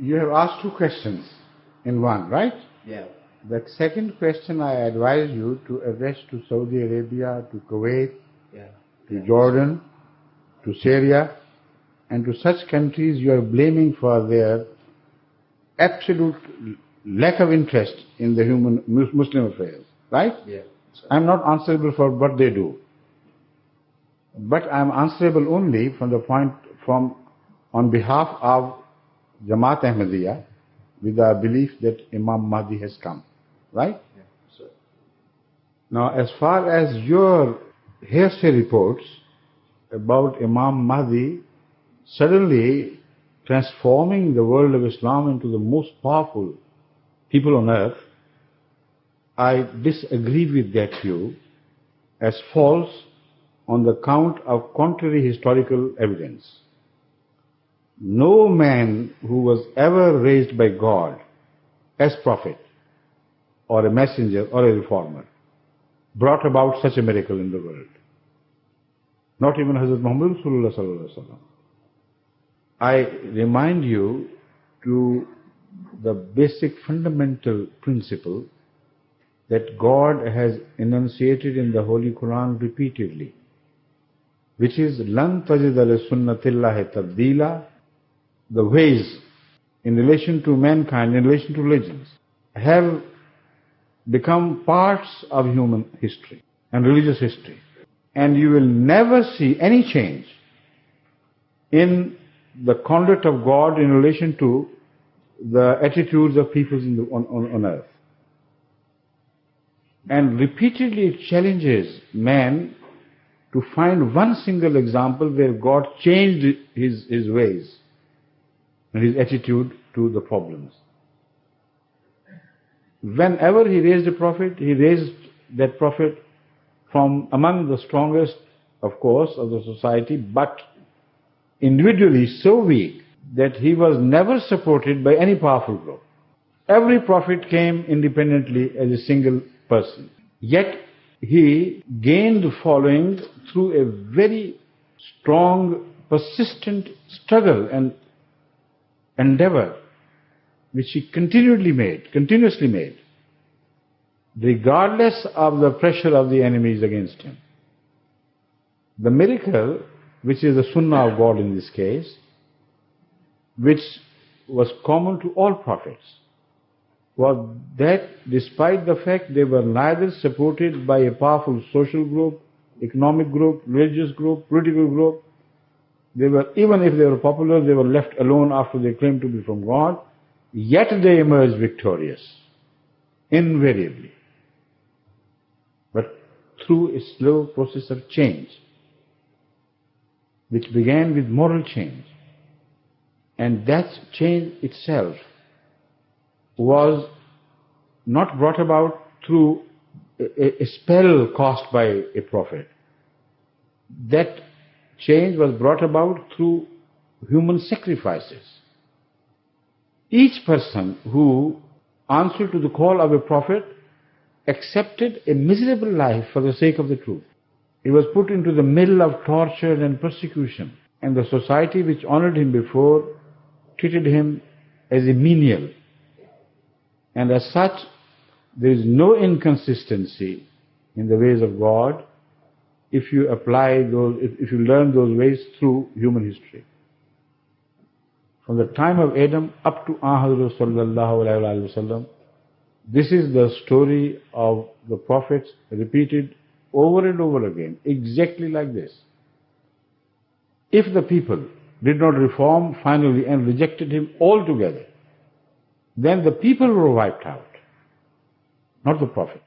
You have asked two questions in one, right? Yeah. The second question I advise you to address to Saudi Arabia, to Kuwait, to Jordan, to Syria, and to such countries you are blaming for their absolute lack of interest in the Muslim affairs, right? Yeah. I'm not answerable for what they do, but I'm answerable only on behalf of Jamaat Ahmadiyya, with our belief that Imam Mahdi has come, right? Yeah, sir. Now, as far as your hearsay reports about Imam Mahdi suddenly transforming the world of Islam into the most powerful people on earth, I disagree with that view as false on the count of contrary historical evidence. No man who was ever raised by God as prophet or a messenger or a reformer brought about such a miracle in the world. Not even Hazrat Muhammad Sallallahu Alaihi Wasallam. I remind you to the basic fundamental principle that God has enunciated in the Holy Quran repeatedly, which is Lan tajida li sunnatillahi tabdila. The ways in relation to mankind, in relation to religions, have become parts of human history and religious history. And you will never see any change in the conduct of God in relation to the attitudes of peoples on earth. And repeatedly it challenges man to find one single example where God changed his ways and his attitude to the problems. Whenever he raised a prophet, he raised that prophet from among the strongest, of course, of the society, but individually so weak that he was never supported by any powerful group. Every prophet came independently as a single person. Yet he gained following through a very strong, persistent struggle and endeavor, which he continuously made, regardless of the pressure of the enemies against him. The miracle, which is the sunnah of God in this case, which was common to all prophets, was that despite the fact they were neither supported by a powerful social group, economic group, religious group, political group, they were, even if they were popular, they were left alone after they claimed to be from God, yet they emerged victorious, invariably. But through a slow process of change, which began with moral change. And that change itself was not brought about through a spell cast by a prophet. That change was brought about through human sacrifices. Each person who answered to the call of a prophet accepted a miserable life for the sake of the truth. He was put into the middle of torture and persecution, and the society which honored him before treated him as a menial. And as such, there is no inconsistency in the ways of God if you apply those, if you learn those ways through human history. From the time of Adam up to Hazrat Sallallahu Alaihi Wasallam, this is the story of the prophets repeated over and over again, exactly like this. If the people did not reform finally and rejected him altogether, then the people were wiped out, not the prophet.